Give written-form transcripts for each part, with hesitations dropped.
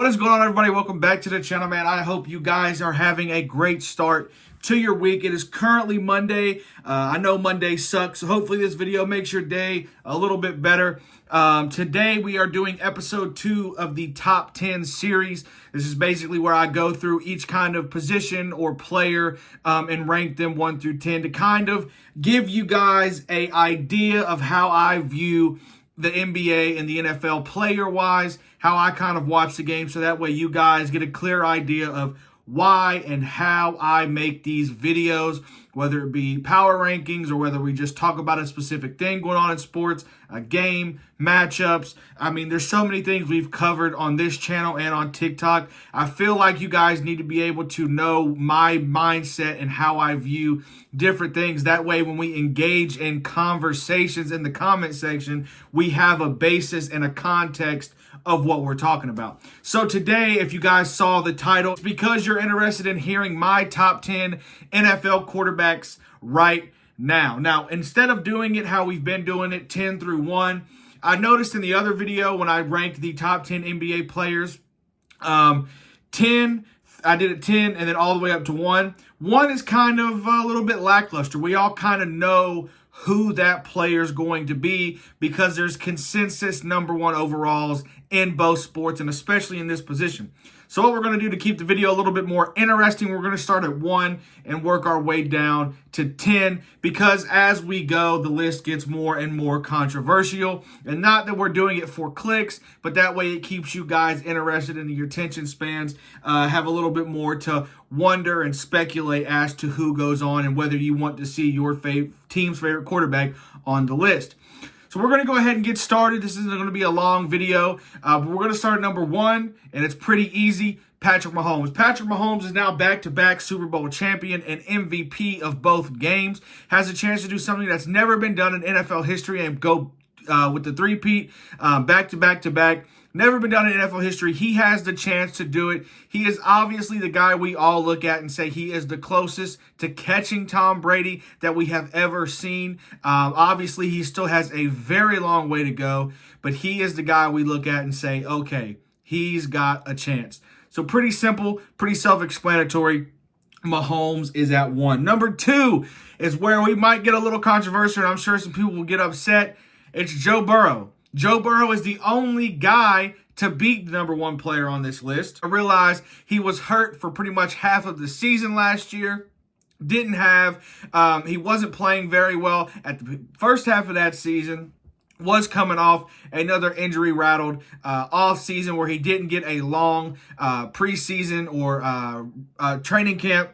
What is going on, everybody? Welcome back to the channel, man. I hope you guys are having a great start to your week. It is currently Monday. I know Monday sucks, so hopefully this video makes your day a little bit better. Today we are doing episode 2 of the top 10 series. This is basically where I go through each kind of position or player and rank them 1 through 10 to kind of give you guys an idea of how I view the NBA and the NFL player-wise, how I kind of watch the game, so that way you guys get a clear idea of why and how I make these videos, whether it be power rankings or whether we just talk about a specific thing going on in sports, a game, matchups. I mean, there's so many things we've covered on this channel and on TikTok. I feel like you guys need to be able to know my mindset and how I view different things. That way, when we engage in conversations in the comment section, we have a basis and a context of what we're talking about. So today, if you guys saw the title, it's because you're interested in hearing my top 10 NFL quarterbacks right now. Now, instead of doing it how we've been doing it, 10 through 1, I noticed in the other video when I ranked the top 10 NBA players, 10, I did it 10 and then all the way up to 1. 1 is kind of a little bit lackluster. We all kind of know who that player is going to be because there's consensus number 1 overalls in both sports and especially in this position. So what we're going to do to keep the video a little bit more interesting, we're going to start at 1 and work our way down to 10 because as we go, the list gets more and more controversial. And not that we're doing it for clicks, but that way it keeps you guys interested and your attention spans have a little bit more to wonder and speculate as to who goes on and whether you want to see your team's favorite quarterback on the list. So we're going to go ahead and get started. This isn't going to be a long video, but we're going to start at number 1, and it's pretty easy. Patrick Mahomes. Patrick Mahomes is now back-to-back Super Bowl champion and MVP of both games. Has a chance to do something that's never been done in NFL history and go with the three-peat back-to-back-to-back. Never been done in NFL history. He has the chance to do it. He is obviously the guy we all look at and say he is the closest to catching Tom Brady that we have ever seen. Obviously, he still has a very long way to go, but he is the guy we look at and say, okay, he's got a chance. So pretty simple, pretty self-explanatory. Mahomes is at 1. Number 2 is where we might get a little controversial, and I'm sure some people will get upset. It's Joe Burrow. Joe Burrow is the only guy to beat the number 1 player on this list. I realize he was hurt for pretty much half of the season last year. He wasn't playing very well at the first half of that season. Was coming off another injury-rattled off season where he didn't get a long preseason or training camp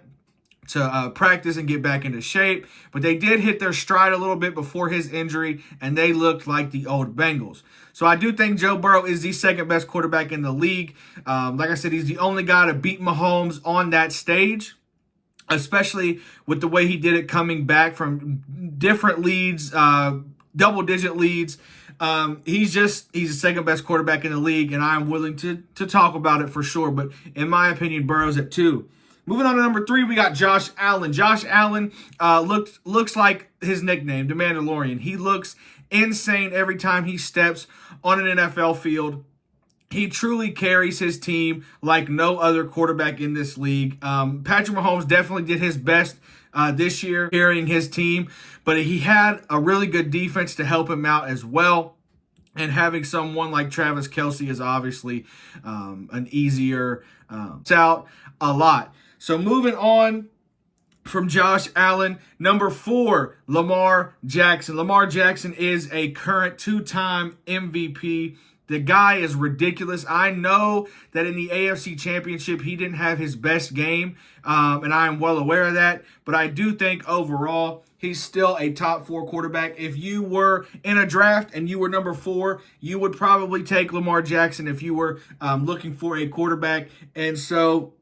to practice and get back into shape. But they did hit their stride a little bit before his injury, and they looked like the old Bengals. So I do think Joe Burrow is the second best quarterback in the league. Like I said, he's the only guy to beat Mahomes on that stage, especially with the way he did it coming back from different leads, double-digit leads. He's the second best quarterback in the league, and I'm willing to talk about it for sure. But in my opinion, Burrow's at 2. Moving on to number 3, we got Josh Allen. Josh Allen looks like his nickname, the Mandalorian. He looks insane every time he steps on an NFL field. He truly carries his team like no other quarterback in this league. Patrick Mahomes definitely did his best this year carrying his team, but he had a really good defense to help him out as well. And having someone like Travis Kelce is obviously an easier out a lot. So moving on from Josh Allen, number 4, Lamar Jackson. Lamar Jackson is a current 2-time MVP. The guy is ridiculous. I know that in the AFC Championship, he didn't have his best game, and I am well aware of that. But I do think overall, he's still a top 4 quarterback. If you were in a draft and you were number 4, you would probably take Lamar Jackson if you were looking for a quarterback. And so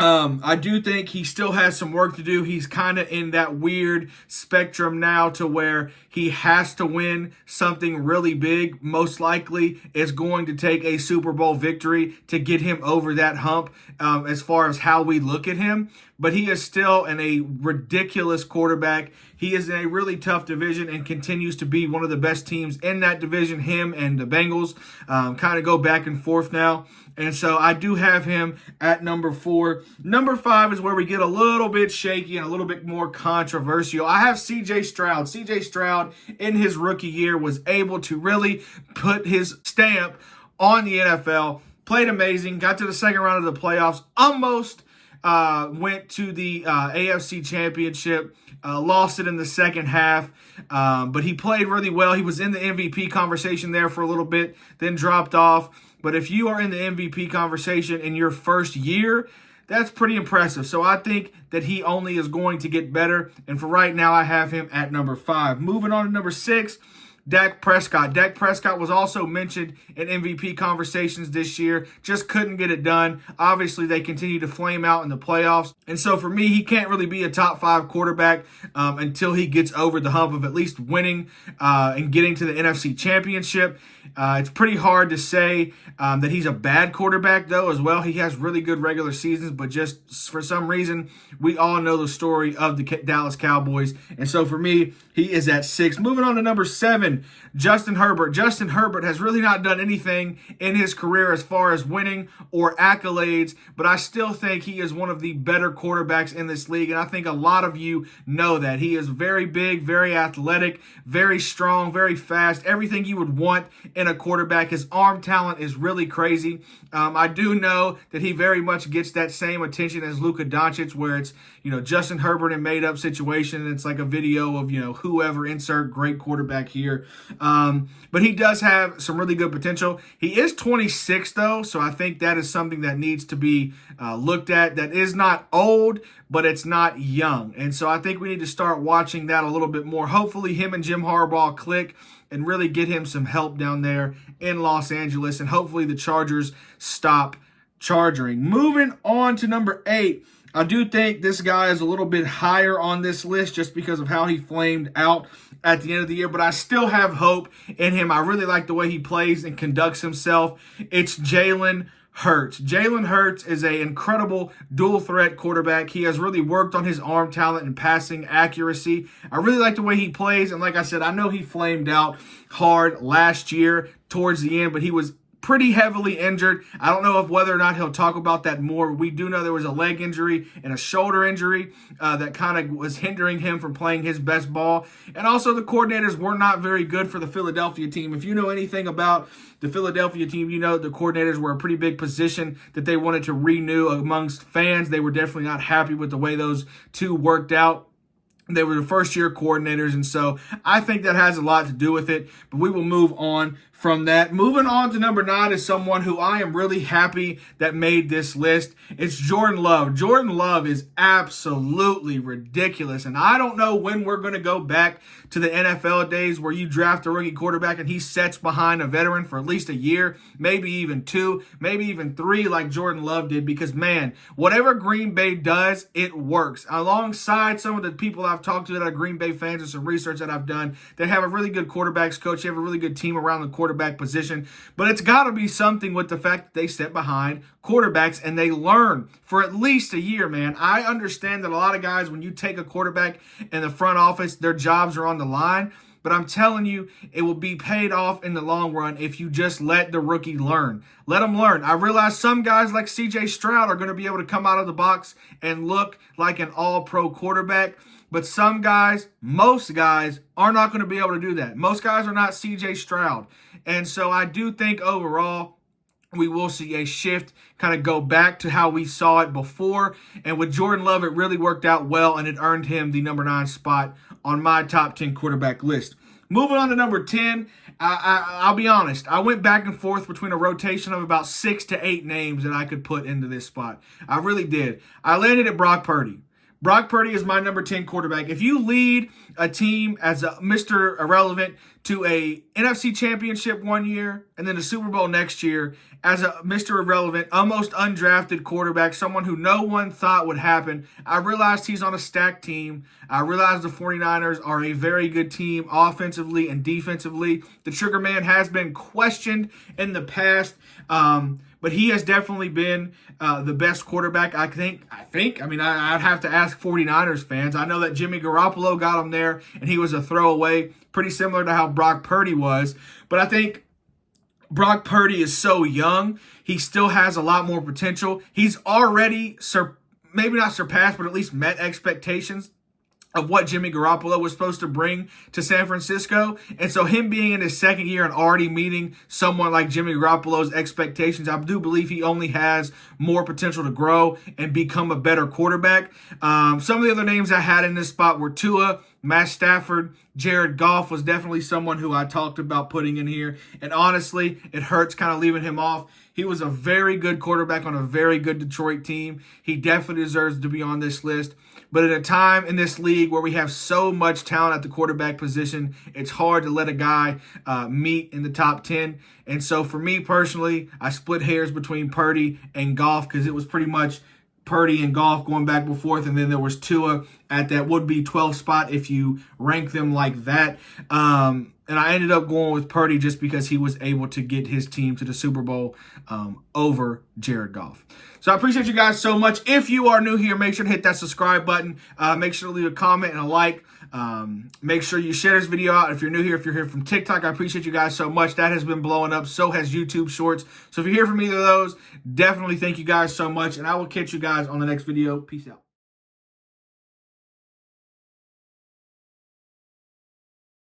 I do think he still has some work to do. He's kind of in that weird spectrum now to where he has to win something really big. Most likely it's going to take a Super Bowl victory to get him over that hump as far as how we look at him. But he is still a ridiculous quarterback. He is in a really tough division and continues to be one of the best teams in that division. Him and the Bengals kind of go back and forth now. And so I do have him at number 4. Number 5 is where we get a little bit shaky and a little bit more controversial. I have C.J. Stroud. C.J. Stroud in his rookie year was able to really put his stamp on the NFL. Played amazing. Got to the second round of the playoffs. Almost went to the AFC Championship. Lost it in the second half, but he played really well. He was in the MVP conversation there for a little bit, then dropped off. But if you are in the MVP conversation in your first year, that's pretty impressive. So I think that he only is going to get better. And for right now, I have him at number 5. Moving on to number 6. Dak Prescott. Dak Prescott was also mentioned in MVP conversations this year. Just couldn't get it done. Obviously, they continue to flame out in the playoffs. And so for me, he can't really be a top 5 quarterback until he gets over the hump of at least winning and getting to the NFC Championship. It's pretty hard to say that he's a bad quarterback, though, as well. He has really good regular seasons, but just for some reason, we all know the story of the Dallas Cowboys. And so for me, he is at 6. Moving on to number 7, Justin Herbert. Justin Herbert has really not done anything in his career as far as winning or accolades, but I still think he is one of the better quarterbacks in this league, and I think a lot of you know that. He is very big, very athletic, very strong, very fast, everything you would want in a quarterback. His arm talent is really crazy. I do know that he very much gets that same attention as Luka Doncic, where it's, Justin Herbert in made-up situation, and it's like a video of, whoever, insert great quarterback here. But he does have some really good potential. He is 26, though, so I think that is something that needs to be looked at. That is not old, but it's not young. And so I think we need to start watching that a little bit more. Hopefully him and Jim Harbaugh click and really get him some help down there in Los Angeles. And hopefully the Chargers stop charging. Moving on to number 8. I do think this guy is a little bit higher on this list just because of how he flamed out at the end of the year, but I still have hope in him. I really like the way he plays and conducts himself. It's Jaylen Herz. Jaylen Herz is an incredible dual threat quarterback. He has really worked on his arm talent and passing accuracy. I really like the way he plays, and like I said, I know he flamed out hard last year towards the end, but he was pretty heavily injured. I don't know whether or not he'll talk about that more. We do know there was a leg injury and a shoulder injury that kind of was hindering him from playing his best ball. And also the coordinators were not very good for the Philadelphia team. If you know anything about the Philadelphia team, you know the coordinators were a pretty big position that they wanted to renew amongst fans. They were definitely not happy with the way those two worked out. They were the first-year coordinators, and so I think that has a lot to do with it. But we will move on from that. Moving on to number 9 is someone who I am really happy that made this list. It's Jordan Love. Jordan Love is absolutely ridiculous, and I don't know when we're going to go back to the NFL days where you draft a rookie quarterback and he sets behind a veteran for at least a year, maybe even 2, maybe even 3 like Jordan Love did, because, man, whatever Green Bay does, it works. Alongside some of the people I've talked to that are Green Bay fans and some research that I've done, they have a really good quarterbacks coach. They have a really good team around the quarterback position. But it's got to be something with the fact that they sit behind quarterbacks and they learn for at least a year, man. I understand that a lot of guys, when you take a quarterback in the front office, their jobs are on the line. But I'm telling you, it will be paid off in the long run if you just let the rookie learn. Let him learn. I realize some guys like C.J. Stroud are going to be able to come out of the box and look like an all-pro quarterback. But some guys, most guys, are not going to be able to do that. Most guys are not C.J. Stroud. And so I do think overall we will see a shift, kind of go back to how we saw it before. And with Jordan Love, it really worked out well, and it earned him the number 9 spot on my top 10 quarterback list. Moving on to number 10, I'll be honest. I went back and forth between a rotation of about 6 to 8 names that I could put into this spot. I really did. I landed at Brock Purdy. Brock Purdy is my number 10 quarterback. If you lead a team as a Mr. Irrelevant to a NFC Championship one year and then a Super Bowl next year as a Mr. Irrelevant, almost undrafted quarterback, someone who no one thought would happen, I realized he's on a stacked team. I realized the 49ers are a very good team offensively and defensively. The Trigger Man has been questioned in the past, but he has definitely been the best quarterback, I think. I'd have to ask 49ers fans. I know that Jimmy Garoppolo got him there, and he was a throwaway, pretty similar to how Brock Purdy was. But I think Brock Purdy is so young. He still has a lot more potential. He's already, maybe not surpassed, but at least met expectations of what Jimmy Garoppolo was supposed to bring to San Francisco. And so him being in his second year and already meeting someone like Jimmy Garoppolo's expectations, I do believe he only has more potential to grow and become a better quarterback. Some of the other names I had in this spot were Tua, Matt Stafford, Jared Goff was definitely someone who I talked about putting in here. And honestly, it hurts kind of leaving him off. He was a very good quarterback on a very good Detroit team. He definitely deserves to be on this list. But at a time in this league where we have so much talent at the quarterback position, it's hard to let a guy meet in the top 10. And so for me personally, I split hairs between Purdy and Goff because it was pretty much Purdy and Goff going back and forth, and then there was Tua at that would-be 12th spot if you rank them like that. And I ended up going with Purdy just because he was able to get his team to the Super Bowl over Jared Goff. So I appreciate you guys so much. If you are new here, make sure to hit that subscribe button. Make sure to leave a comment and a like. Make sure you share this video out. If you're new here, if you're here from TikTok, I appreciate you guys so much. That has been blowing up. So has YouTube Shorts. So if you're here from either of those, definitely thank you guys so much. And I will catch you guys on the next video. Peace out.